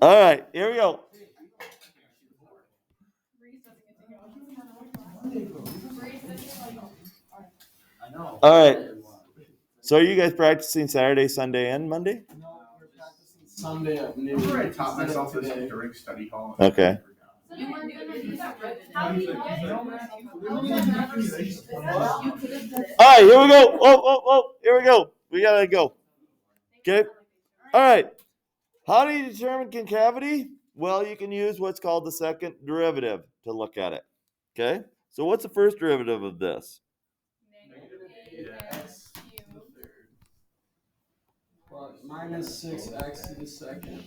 All right, here we go. All right. So are you guys practicing Saturday, Sunday, and Monday? No, we're practicing Sunday at noon. I taught myself this during study hall. Okay. You weren't gonna do that. All right, here we go. Oh, here we go. We gotta go. Okay. All right. How do you determine concavity? Well, you can use what's called the second derivative to look at it. Okay. So what's the first derivative of this? Minus 6x to the second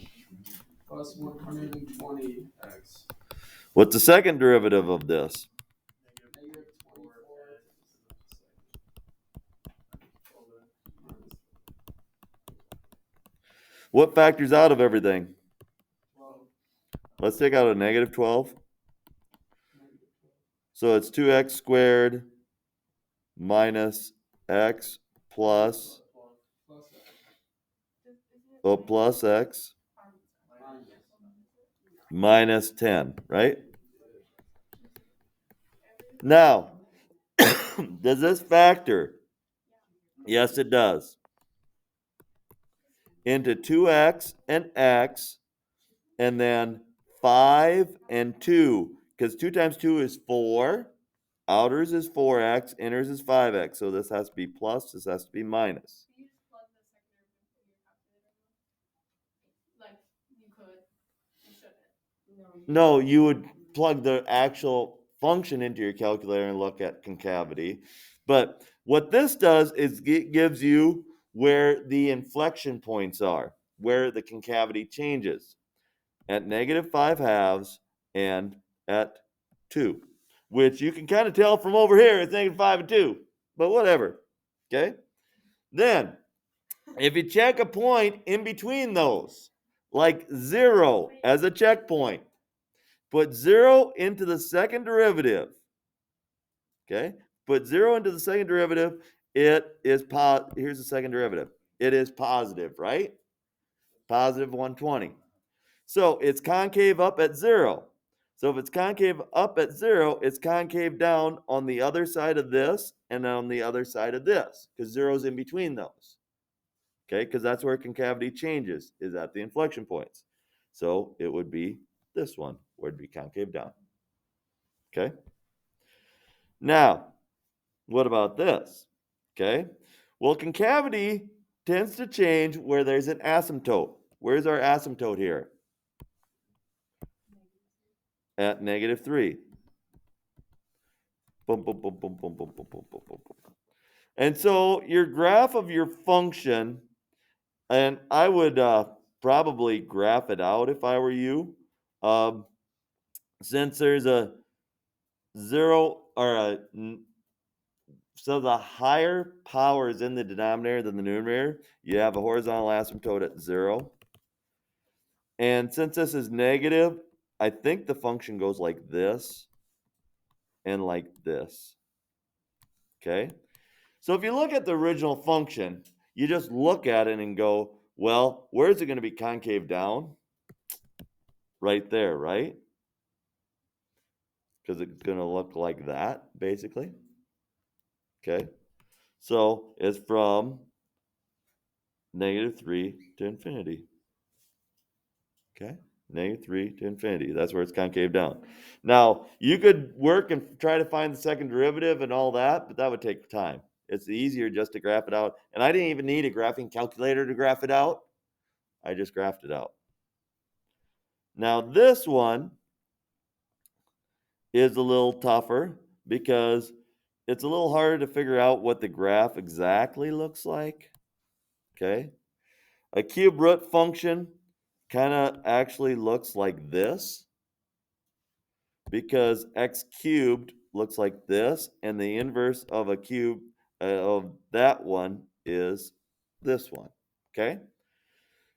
plus 120x. What's the second derivative of this? Negative 24. What factors out of everything? 12. Let's take out a negative 12. So it's 2x squared minus x plus, plus x minus 10, right? Now, does this factor? Yes, it does. Into 2x and x, and then 5 and 2, because 2 times 2 is 4. Outers is 4x, inners is 5x. So this has to be plus, this has to be minus. No, you would plug the actual function into your calculator and look at concavity. But what this does is it gives you where the inflection points are, where the concavity changes at negative 5 halves and at 2, which you can kind of tell from over here it's negative 5 and 2, but whatever. Okay? Then, if you check a point in between those, like 0 as a checkpoint, put 0 into the second derivative. Okay? Put 0 into the second derivative. It is here's the second derivative. It is positive, right? Positive 120. So it's concave up at 0. So if it's concave up at 0, it's concave down on the other side of this and on the other side of this, because 0 is in between those. Okay? Because that's where concavity changes, is at the inflection points. So it would be this one, where it'd be concave down. Okay? Now, what about this? Okay? Well, concavity tends to change where there's an asymptote. Where's our asymptote here? At negative 3. Boom, boom, boom, boom, boom, boom, boom, boom, boom, boom, boom. And so your graph of your function, and I would probably graph it out if I were you. Since there's a 0 or so the higher power is in the denominator than the numerator, you have a horizontal asymptote at 0. And since this is negative, I think the function goes like this and like this. Okay? So if you look at the original function, you just look at it and go, well, where's it going to be concave down? Right there, right? Because it's going to look like that, basically. Okay? So it's from negative 3 to infinity. Okay? Negative 3 to infinity. That's where it's concave down. Now, you could work and try to find the second derivative and all that, but that would take time. It's easier just to graph it out. And I didn't even need a graphing calculator to graph it out. I just graphed it out. Now, this one is a little tougher because it's a little harder to figure out what the graph exactly looks like. Okay? A cube root function kind of actually looks like this, because x cubed looks like this, and the inverse of a cube of that one is this one. Okay?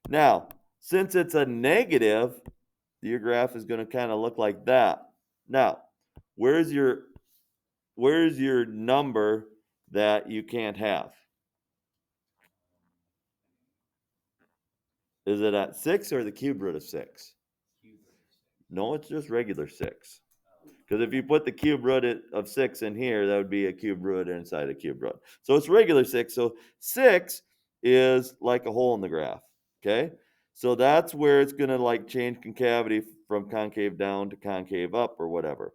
Now, since it's a negative, your graph is going to kind of look like that. Now, where's your number that you can't have? Is it at 6 or the cube root of 6? No, it's just regular 6. Because if you put the cube root of 6 in here, that would be a cube root inside a cube root. So it's regular 6. So 6 is like a hole in the graph. Okay? So that's where it's going to like change concavity from concave down to concave up or whatever.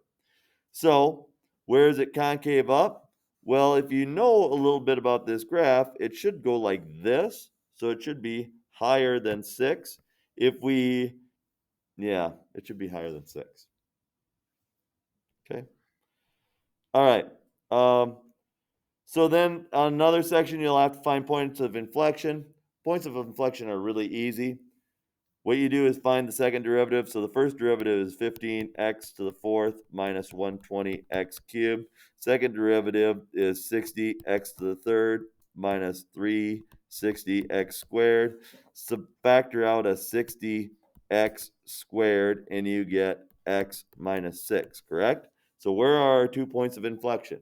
So where is it concave up? Well, if you know a little bit about this graph, it should go like this. So it should be higher than 6. Yeah, it should be higher than 6. Okay. All right. So then on another section, you'll have to find points of inflection. Points of inflection are really easy. What you do is find the second derivative. So the first derivative is 15x to the fourth minus 120x cubed. Second derivative is 60x to the third minus 360x squared. Factor out a 60x squared and you get x minus 6, correct? So where are our 2 points of inflection?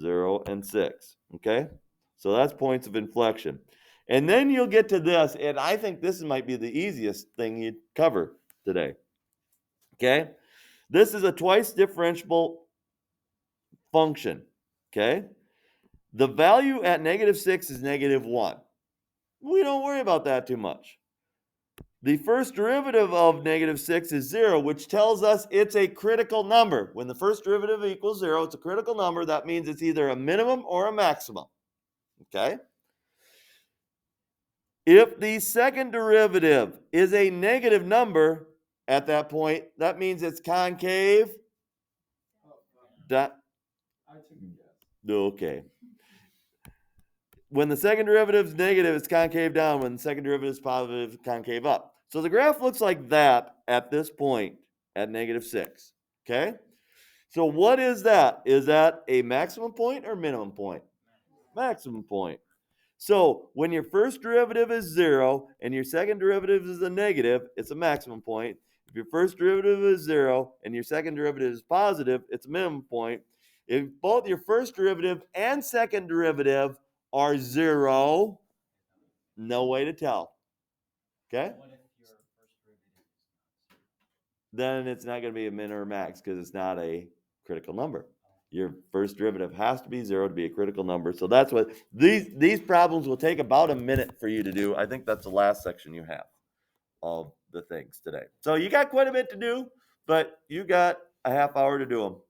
0 and 6, okay? So that's points of inflection. And then you'll get to this, and I think this might be the easiest thing you'd cover today, okay? This is a twice differentiable function, okay? The value at -6 is -1. We don't worry about that too much. The first derivative of -6 is 0, which tells us it's a critical number. When the first derivative equals 0, it's a critical number. That means it's either a minimum or a maximum, okay? If the second derivative is a negative number at that point, that means it's concave. I took a guess. Okay. When the second derivative is negative, it's concave down. When the second derivative is positive, it's concave up. So the graph looks like that at this point at -6. Okay? So what is that? Is that a maximum point or minimum point? Maximum point. So when your first derivative is 0 and your second derivative is a negative, it's a maximum point. If your first derivative is 0 and your second derivative is positive, it's a minimum point. If both your first derivative and second derivative are 0, no way to tell. Okay? Then it's not going to be a min or a max because it's not a critical number. Your first derivative has to be 0 to be a critical number. So that's what these problems will take about a minute for you to do. I think that's the last section you have of the things today. So you got quite a bit to do, but you got a half hour to do them.